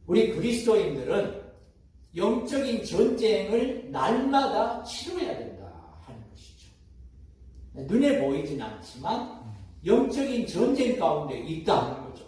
우리 그리스도인들은 영적인 전쟁을 날마다 치러야 된다 하는 것이죠. 눈에 보이진 않지만 영적인 전쟁 가운데 있다는 거죠.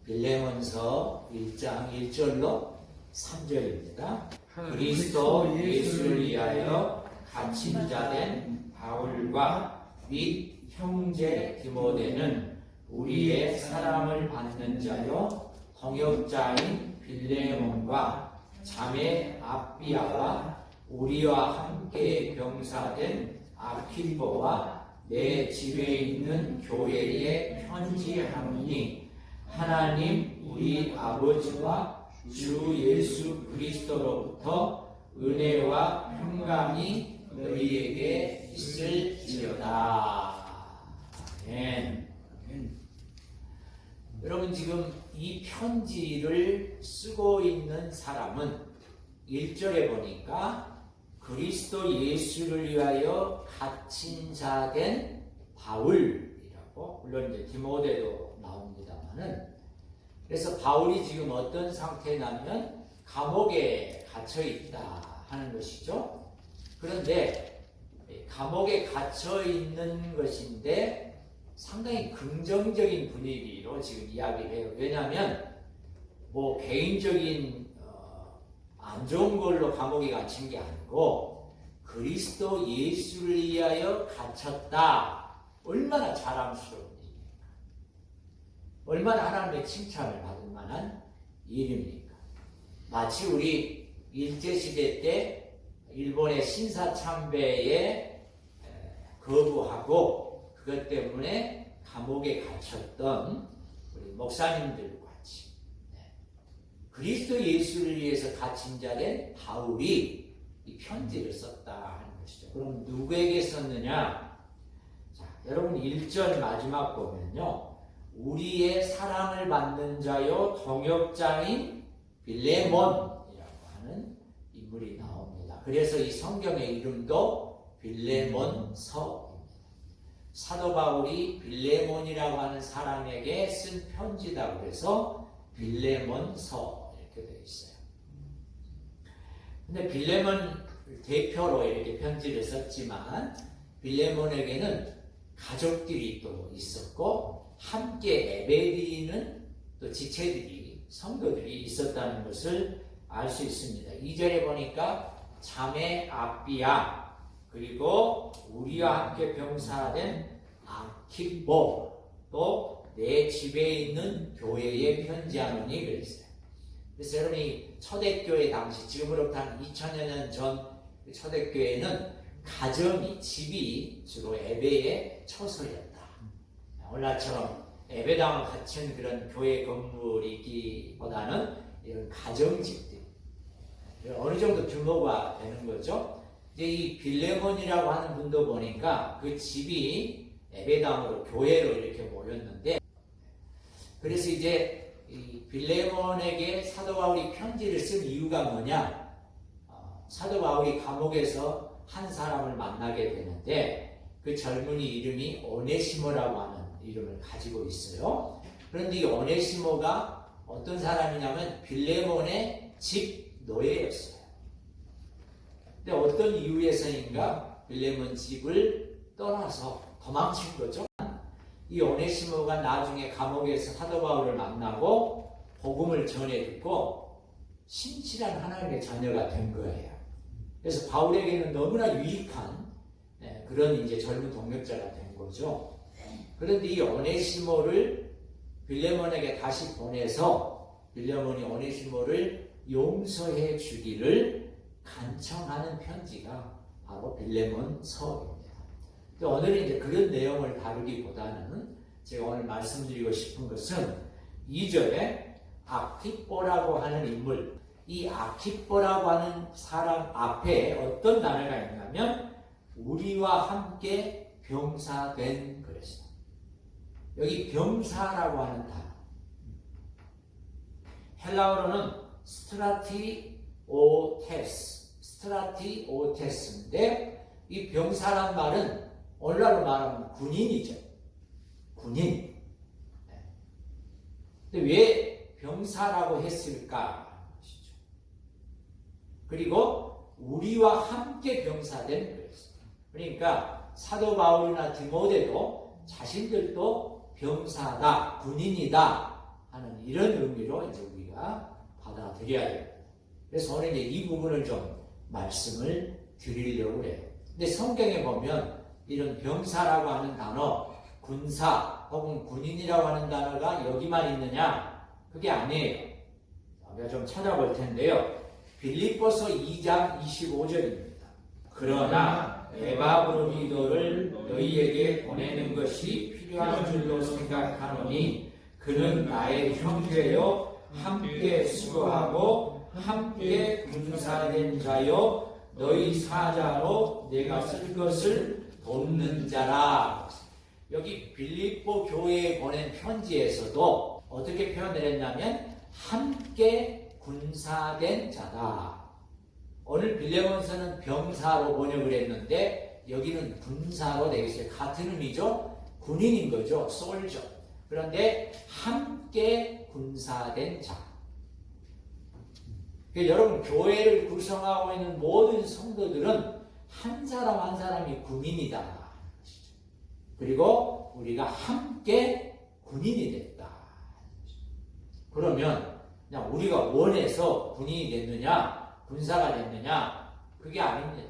빌레몬서 1장 1절로 3절입니다. 그리스도 예수를 위하여 갇힌 자 된 바울과 및 형제 디모데는 우리의 사랑을 받는 자요 동역자인 빌레몬과 자매 아비아와 우리와 함께 병사된 아킬보와 내 집에 있는 교회에 편지하노니 하나님 우리 아버지와 주 예수 그리스도로부터 은혜와 평강이 너희에게 있을지어다. 아멘. 여러분, 지금 이 편지를 쓰고 있는 사람은 1절에 보니까 그리스도 예수를 위하여 갇힌 자 된 바울이라고, 물론 이제 디모데도 나옵니다만은, 그래서 바울이 지금 어떤 상태냐면 감옥에 갇혀 있다 하는 것이죠. 그런데 감옥에 갇혀 있는 것인데 상당히 긍정적인 분위기로 지금 이야기를 해요. 왜냐하면 뭐 개인적인 안 좋은 걸로 감옥에 갇힌 게 아니고 그리스도 예수를 위하여 갇혔다. 얼마나 자랑스러운 일입니까? 얼마나 하나님의 칭찬을 받을 만한 일입니까? 마치 우리 일제시대 때 일본의 신사참배에 거부하고 그것 때문에 감옥에 갇혔던 우리 목사님들과 같이 그리스도 예수를 위해서 갇힌 자 된 바울이 이 편지를 썼다 하는 것이죠. 그럼 누구에게 썼느냐? 자, 여러분 1절 마지막 보면요. 우리의 사랑을 받는 자요 동역자인 빌레몬이라고 하는 인물이 나옵니다. 그래서 이 성경의 이름도 빌레몬서입니다. 사도 바울이 빌레몬이라고 하는 사람에게 쓴 편지다 그래서 빌레몬서 이렇게 되어 있어요. 근데 빌레몬 대표로 이렇게 편지를 썼지만 빌레몬에게는 가족들이 또 있었고 함께 예배드리는 또 지체들이 성도들이 있었다는 것을 알 수 있습니다. 2절에 보니까 자매 아비아 그리고 우리와 함께 병사된 아킬보 또 내 집에 있는 교회에 편지하노니 그랬어요. 그래서 여러분이 초대교회 당시 지금으로부터 한 2000여 년 전 초대교회는 가정이 집이 주로 예배의 처소였다. 오늘날처럼 예배당을 갖춘 그런 교회 건물이기보다는 이런 가정집들 어느 정도 규모가 되는 거죠. 이제 이 빌레몬이라고 하는 분도 보니까 그 집이 예배당으로 교회로 이렇게 모였는데 그래서 이제 이 빌레몬에게 사도 바울이 편지를 쓴 이유가 뭐냐? 사도 바울이 감옥에서 한 사람을 만나게 되는데 그 젊은이 이름이 오네시모라고 하는 이름을 가지고 있어요. 그런데 이 오네시모가 어떤 사람이냐면 빌레몬의 집 노예였어요. 근데 어떤 이유에서인가 빌레몬 집을 떠나서 도망친 거죠. 이 오네시모가 나중에 감옥에서 사도 바울을 만나고 복음을 전해 듣고 신실한 하나님의 자녀가 된 거예요. 그래서 바울에게는 너무나 유익한 그런 이제 젊은 동역자가 된 거죠. 그런데 이 오네시모를 빌레몬에게 다시 보내서 빌레몬이 오네시모를 용서해 주기를 간청하는 편지가 바로 빌레몬서입니다. 오늘은 이제 그런 내용을 다루기보다는 제가 오늘 말씀드리고 싶은 것은 2절에 아키뽀라고 하는 인물, 이 아키뽀라고 하는 사람 앞에 어떤 단어가 있냐면 우리와 함께 병사된 그랬어요. 여기 병사라고 하는 단어. 헬라어로는 스트라티오테스인데 이 병사란 말은 오늘날로 말하면 군인이죠. 군인. 근데 왜 병사라고 했을까? 그리고 우리와 함께 병사된 거였어요. 그러니까 사도 바울이나 디모데도 자신들도 병사다, 군인이다 하는 이런 의미로 이제 우리가 받아들여야 돼요. 그래서 오늘 이제 이 부분을 좀 말씀을 드리려고 해요. 근데 성경에 보면 이런 병사라고 하는 단어, 군사 혹은 군인이라고 하는 단어가 여기만 있느냐? 그게 아니에요. 우리가 좀 찾아볼 텐데요. 빌립보서 2장 25절입니다. 그러나 에바브로니도를 너희에게 보내는 것이 필요한 줄로 생각하노니 그는 나의 형제요 함께 수고하고 함께 군사된 자요 너희 사자로 내가 쓸 것을 돕는 자라. 여기 빌립보 교회에 보낸 편지에서도 어떻게 표현을 했냐면 함께 군사된 자다. 오늘 빌레몬서는 병사로 번역을 했는데 여기는 군사로 되겠어요. 같은 의미죠. 군인인 거죠. 솔저. 그런데 함께 군사된 자. 여러분 교회를 구성하고 있는 모든 성도들은 한 사람 한 사람이 군인이다. 그리고 우리가 함께 군인이 됐다. 그러면 그냥 우리가 원해서 군인이 됐느냐, 군사가 됐느냐, 그게 아닙니다.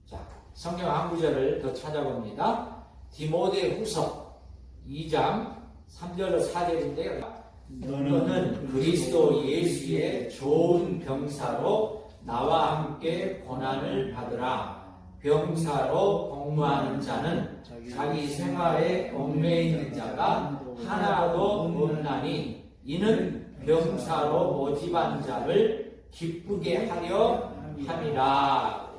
자, 성경 한 구절을 더 찾아봅니다. 디모데 후서 2장 3절로 4절인데요. 너는 그리스도 예수의 좋은 병사로 나와 함께 고난을 받으라. 병사로 복무하는 자는 자기 생활에 얽매여 있는 자가 하나도 없나니 이는 병사로 모집한 자를 기쁘게 하려 함이라.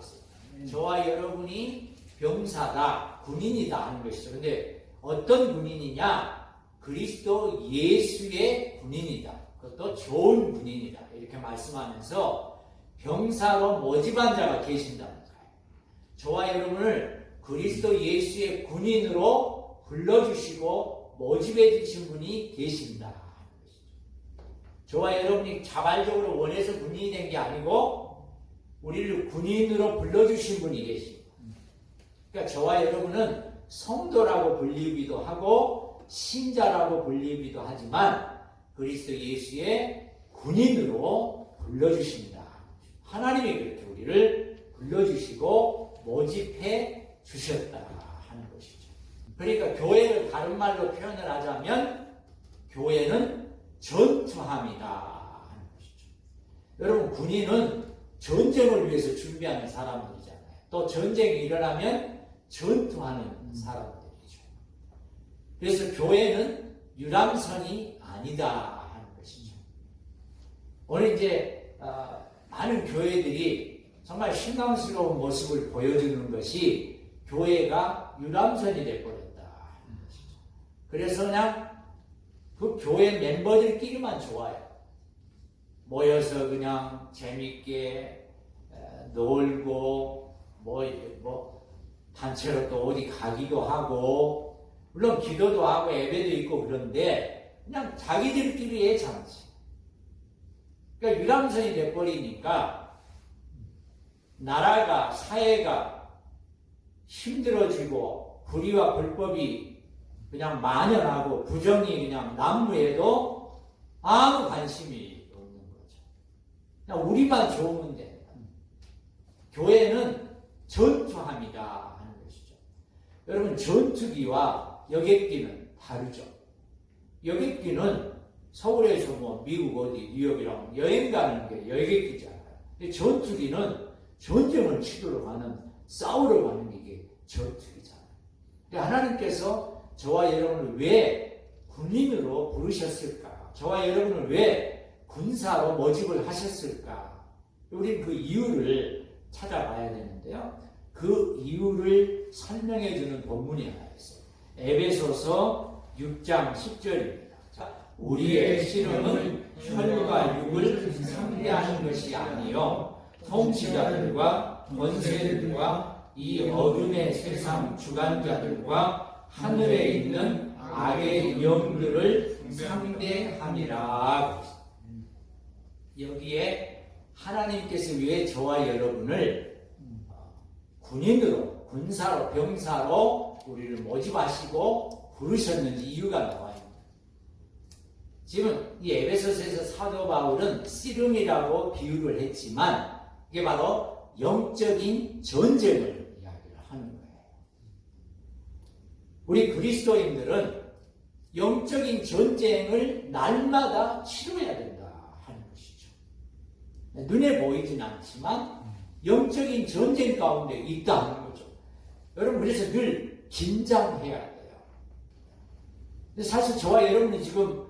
저와 여러분이 병사다, 군인이다 하는 것이죠. 근데 어떤 군인이냐? 그리스도 예수의 군인이다. 그것도 좋은 군인이다. 이렇게 말씀하면서 병사로 모집한 자가 계신다는 거예요. 저와 여러분을 그리스도 예수의 군인으로 불러주시고 모집해 주신 분이 계신다. 저와 여러분이 자발적으로 원해서 군인이 된 게 아니고 우리를 군인으로 불러주신 분이 계십니다. 그러니까 저와 여러분은 성도라고 불리기도 하고 신자라고 불리기도 하지만 그리스도 예수의 군인으로 불러주십니다. 하나님이 그렇게 우리를 불러주시고 모집해 주셨다 하는 것이죠. 그러니까 교회를 다른 말로 표현을 하자면 교회는 전투함이다 하는 것이죠. 여러분 군인은 전쟁을 위해서 준비하는 사람들이잖아요. 또 전쟁이 일어나면 전투하는 사람들이죠. 그래서 교회는 유람선이 아니다 하는 것이죠. 오늘 이제 많은 교회들이 정말 실망스러운 모습을 보여주는 것이 교회가 유람선이 되어버렸다 하는 것이죠. 그래서 그냥 그 교회 멤버들끼리만 좋아요. 모여서 그냥 재밌게 놀고 단체로 또 어디 가기도 하고 물론 기도도 하고 예배도 있고 그런데 그냥 자기들끼리 애참지. 그러니까 유람선이 돼버리니까 나라가 사회가 힘들어지고 불의와 불법이 그냥 만연하고 부정이 그냥 난무해도 아무 관심이 없는 거죠. 그냥 우리만 좋으면 돼. 교회는 전투함이다 하는 것이죠. 여러분 전투기와 여객기는 다르죠. 여객기는 서울에서 미국 어디 뉴욕이랑 여행 가는 게 여객기잖아요. 근데 전투기는 전쟁을 치르러 가는 싸우러 가는 게 전투기잖아요. 근데 하나님께서 저와 여러분을 왜 군인으로 부르셨을까? 저와 여러분을 왜 군사로 모집을 하셨을까? 우리는 그 이유를 찾아봐야 되는데요. 그 이유를 설명해 주는 본문이 하나 있어요. 에베소서 6장 10절입니다. 우리의 씨름은 혈과 육을 상대하는 것이 아니요 통치자들과 권세들과 이 어둠의 세상 주관자들과 하늘에 있는 악의 영들을 상대함이라. 여기에 하나님께서 왜 저와 여러분을 군인으로, 군사로, 병사로 우리를 모집하시고 부르셨는지 이유가 나와요. 지금 이 에베소서에서 사도 바울은 씨름이라고 비유를 했지만 이게 바로 영적인 전쟁을 이야기를 하는 거예요. 우리 그리스도인들은 영적인 전쟁을 날마다 치러야 된다 하는 것이죠. 눈에 보이진 않지만 영적인 전쟁 가운데 있다 하는 거죠. 여러분, 그래서 늘 긴장해야 돼요. 근데 사실 저와 여러분이 지금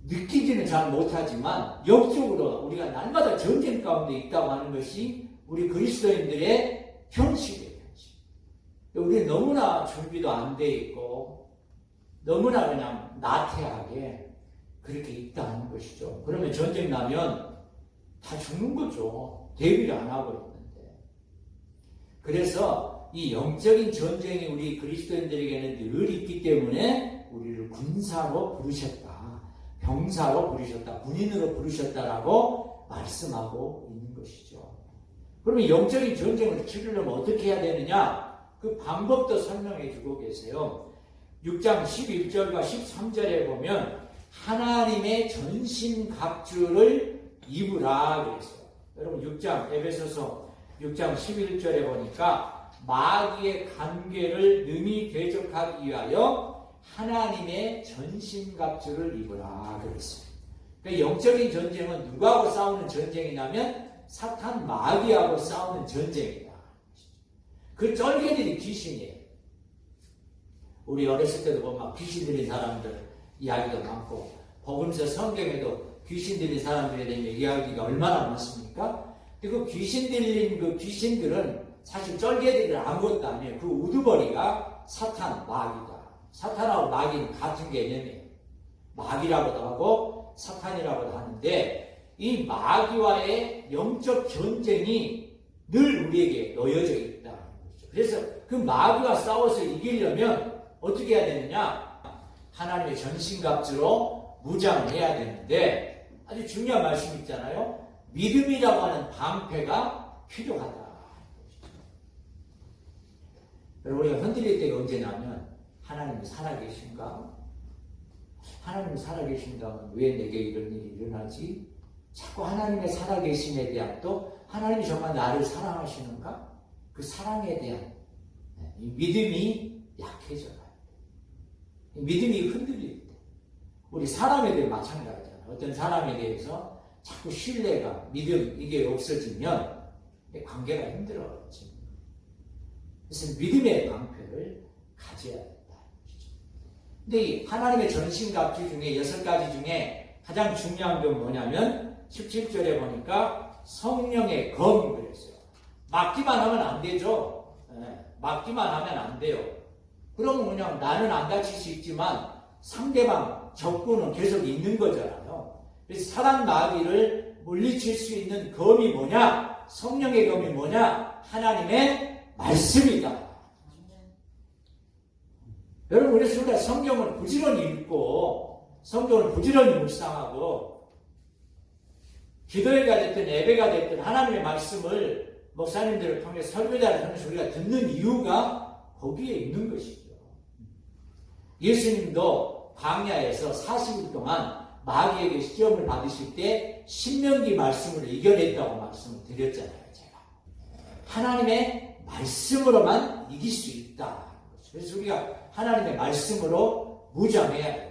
느끼지는 잘 못하지만 영적으로 우리가 날마다 전쟁 가운데 있다고 하는 것이 우리 그리스도인들의 현실이에요. 우리는 너무나 준비도 안 돼 있고 너무나 그냥 나태하게 그렇게 있다는 것이죠. 그러면 전쟁 나면 다 죽는 거죠. 대비를 안 하고 있는데. 그래서 이 영적인 전쟁이 우리 그리스도인들에게는 늘 있기 때문에 우리를 군사로 부르셨다, 병사로 부르셨다, 군인으로 부르셨다라고 말씀하고 있는 것이죠. 그러면 영적인 전쟁을 치르려면 어떻게 해야 되느냐? 그 방법도 설명해 주고 계세요. 6장 11절과 13절에 보면 하나님의 전신갑주를 입으라 그랬어요. 여러분 6장 에베소서 6장 11절에 보니까 마귀의 관계를 능히 대적하기 위하여 하나님의 전신갑주를 입으라 그랬어요. 그러니까 영적인 전쟁은 누구하고 싸우는 전쟁이냐면 사탄 마귀하고 싸우는 전쟁이다. 그 쫄개들이 귀신이에요. 우리 어렸을 때도 보면 귀신 들린 사람들 이야기도 많고 복음서 성경에도 귀신 들린 사람들에 대한 이야기가 얼마나 많습니까? 근데 그 귀신 들린 그 귀신들은 사실 쫄개들이 아무것도 아니에요. 그 우두머리가 사탄, 마귀다. 사탄하고 마귀는 같은 개념이에요. 마귀라고도 하고 사탄이라고도 하는데 이 마귀와의 영적 전쟁이 늘 우리에게 놓여져 있다. 그래서 그 마귀와 싸워서 이기려면 어떻게 해야 되느냐? 하나님의 전신갑주로 무장을 해야 되는데 아주 중요한 말씀이 있잖아요. 믿음이라고 하는 방패가 필요하다. 여러분, 우리가 흔들릴 때가 언제냐면 하나님이 살아계신가? 하나님이 살아계신다면 왜 내게 이런 일이 일어나지? 자꾸 하나님의 살아계심에 대한 또 하나님이 정말 나를 사랑하시는가? 그 사랑에 대한 믿음이 약해져요. 믿음이 흔들릴 때. 우리 사람에 대해 마찬가지잖아요. 어떤 사람에 대해서 자꾸 신뢰가, 믿음, 이게 없어지면 관계가 힘들어지는 거예요. 그래서 믿음의 방패를 가져야 된다. 근데 이 하나님의 전신갑주 중에 6가지 중에 가장 중요한 건 뭐냐면 17절에 보니까 성령의 검 그랬어요. 막기만 하면 안 되죠. 막기만 하면 안 돼요. 그러면 그냥 나는 안 다칠 수 있지만 상대방, 적군은 계속 있는 거잖아요. 그래서 사단 마귀를 물리칠 수 있는 검이 뭐냐? 성령의 검이 뭐냐? 하나님의 말씀이다. 여러분, 그래서 우리가 성경을 부지런히 읽고 성경을 부지런히 묵상하고 기도회가 됐든 예배가 됐든 하나님의 말씀을 목사님들을 통해 설교자를 통해서 우리가 듣는 이유가 거기에 있는 것이죠. 예수님도 광야에서 40일 동안 마귀에게 시험을 받으실 때 신명기 말씀으로 이겨냈다고 말씀을 드렸잖아요. 제가 하나님의 말씀으로만 이길 수 있다. 그래서 우리가 하나님의 말씀으로 무장해야 돼요.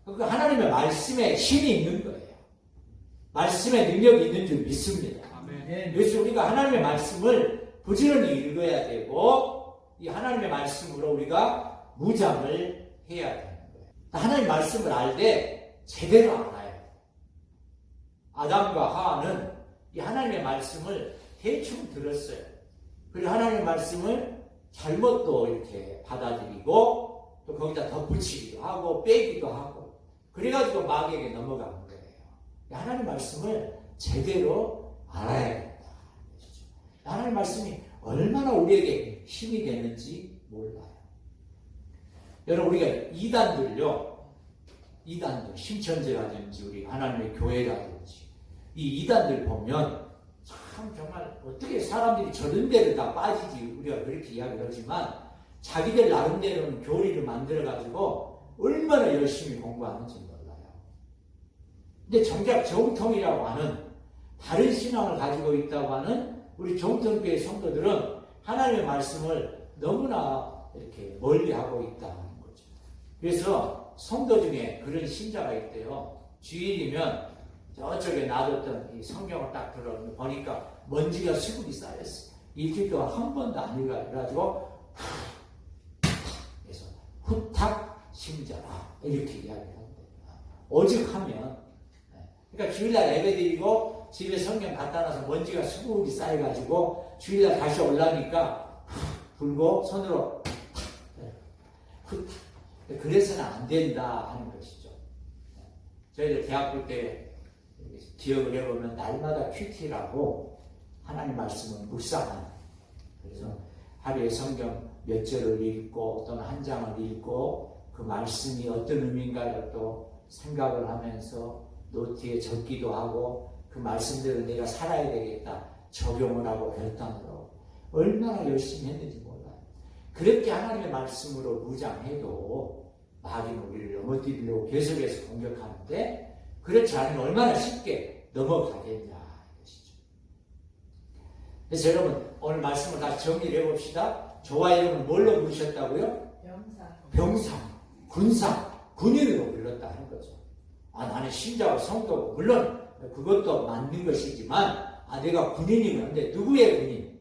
그 하나님의 말씀에 힘이 있는 거예요. 말씀에 능력이 있는 줄 믿습니다. 그래서 우리가 하나님의 말씀을 부지런히 읽어야 되고 이 하나님의 말씀으로 우리가 무장을 해야 되는 거예요. 하나님의 말씀을 알 때 제대로 알아야 돼요. 아담과 하와는 이 하나님의 말씀을 대충 들었어요. 그리고 하나님의 말씀을 잘못 또 이렇게 받아들이고 또 거기다 덧붙이기도 하고 빼기도 하고 그래가지고 마귀에게 넘어가는 거예요. 하나님의 말씀을 제대로 알아야 된다. 하나님의 말씀이 얼마나 우리에게 힘이 되는지 몰라요. 여러분, 우리가 이단들, 신천지라든지 우리 하나님의 교회라든지 이 이단들 보면 참 정말 어떻게 사람들이 저런 데를 다 빠지지, 우리가 그렇게 이야기를 하지만 자기들 나름대로는 교리를 만들어가지고 얼마나 열심히 공부하는지 몰라요. 근데 정작 정통이라고 하는 다른 신앙을 가지고 있다고 하는 우리 정통교회 성도들은 하나님의 말씀을 너무나 이렇게 멀리하고 있다는 거죠. 그래서 성도 중에 그런 신자가 있대요. 주일이면 저쪽에 놔뒀던 이 성경을 딱 보니까 먼지가 수북이 쌓였어요. 일주일 동안 한 번도 안 읽어가지고 그래서 후탁 심자라 이렇게 이야기를 한대요. 오죽하면, 그러니까 주일날 예배드리고 집에 성경 갖다 놔서 먼지가 수북이 쌓여가지고 주일날 다시 올라오니까 불고 손으로 후탁, 그래서는 안 된다 하는 것이죠. 저희들 대학교 때 기억을 해보면 날마다 큐티라고 하나님 말씀을 묵상하는, 그래서 하루에 성경 몇 절을 읽고 또는 한 장을 읽고 그 말씀이 어떤 의미인가를 또 생각을 하면서 노트에 적기도 하고 그 말씀대로 내가 살아야 되겠다 적용을 하고 결단을 하고 얼마나 열심히 했는지 몰라요. 그렇게 하나님의 말씀으로 무장해도 마귀는 우리를 넘어뜨리려고 계속해서 공격하는데, 그렇지 않으면 얼마나 쉽게 넘어가겠냐 이것이죠. 그래서 여러분, 오늘 말씀을 다시 정리를 해봅시다. 저와 여러분 뭘로 부르셨다고요? 병사, 군사, 군인으로 불렀다 하는 거죠. 나는 신자고 성도고, 물론 그것도 맞는 것이지만 내가 군인이면, 근데 누구의 군인?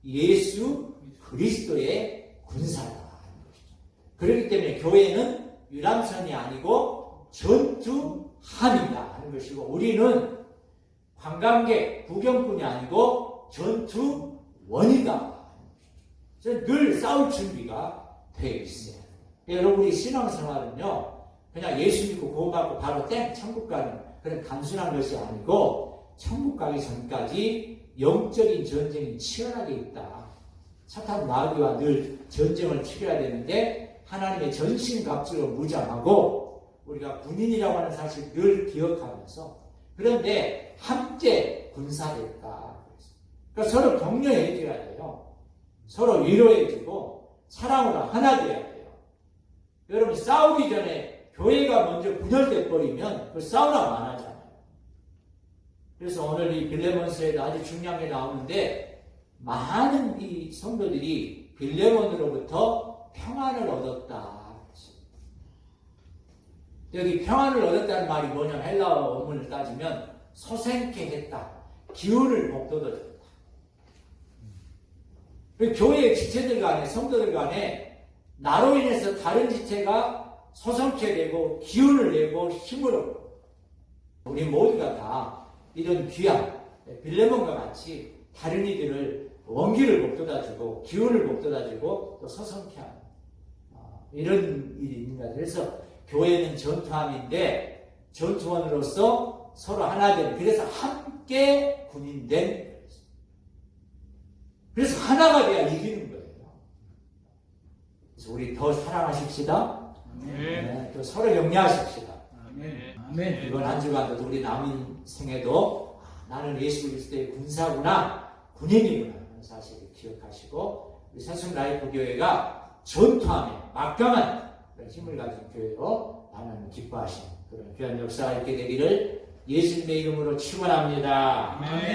예수 그리스도의 군사다 하는 것이죠. 그렇기 때문에 교회는 유람선이 아니고 전투함이다 하는 것이고, 우리는 관광객, 구경꾼이 아니고 전투원이다 하는 것이죠. 늘 싸울 준비가 되어 있어요. 여러분이 신앙생활은요, 그냥 예수 믿고 구원 받고 바로 땡 천국 가는 그런 단순한 것이 아니고, 천국 가기 전까지 영적인 전쟁이 치열하게 있다. 사탄 마귀와 늘 전쟁을 치러야 되는데, 하나님의 전신갑주로 무장하고 우리가 군인이라고 하는 사실을 늘 기억하면서, 그런데 함께 군사됐다. 그러니까 서로 격려해줘야 돼요. 서로 위로해주고 사랑으로 하나 돼야 돼요. 여러분, 싸우기 전에 교회가 먼저 분열돼 버리면 그 싸우라고 안 하잖아요. 그래서 오늘 이 빌레몬서에도 아주 중요한 게 나오는데, 많은 이 성도들이 빌레몬으로부터 평안을 얻었다. 여기 평안을 얻었다는 말이 뭐냐면, 헬라어 원문을 따지면 소생케 했다, 기운을 북돋아줬다. 교회의 지체들 간에, 성도들 간에 나로 인해서 다른 지체가 소성케 되고 기운을 내고 힘을 얻고, 우리 모두가 다 이런 귀한 빌레몬과 같이 다른 이들을 원기를 북돋아주고 기운을 북돋아주고 또 소성케 하는 이런 일이 있는 거죠. 그래서 교회는 전투함인데 전투원으로서 서로 하나 된, 그래서 함께 군인된, 그래서 하나가 돼야 이기는 거예요. 그래서 우리 더 사랑하십시다. 네, 또 서로 격려하십시다. 아멘. 이번 한 주간도 우리 남은 생에도 나는 예수 그리스도의 군사구나, 군인이구나 하는 사실을 기억하시고, 우리 새순 라이프 교회가 전투함에 막강한 그런 힘을 가진 교회로 하나님 기뻐하시는 그런 귀한 역사가 있게 되기를 예수님의 이름으로 축원합니다.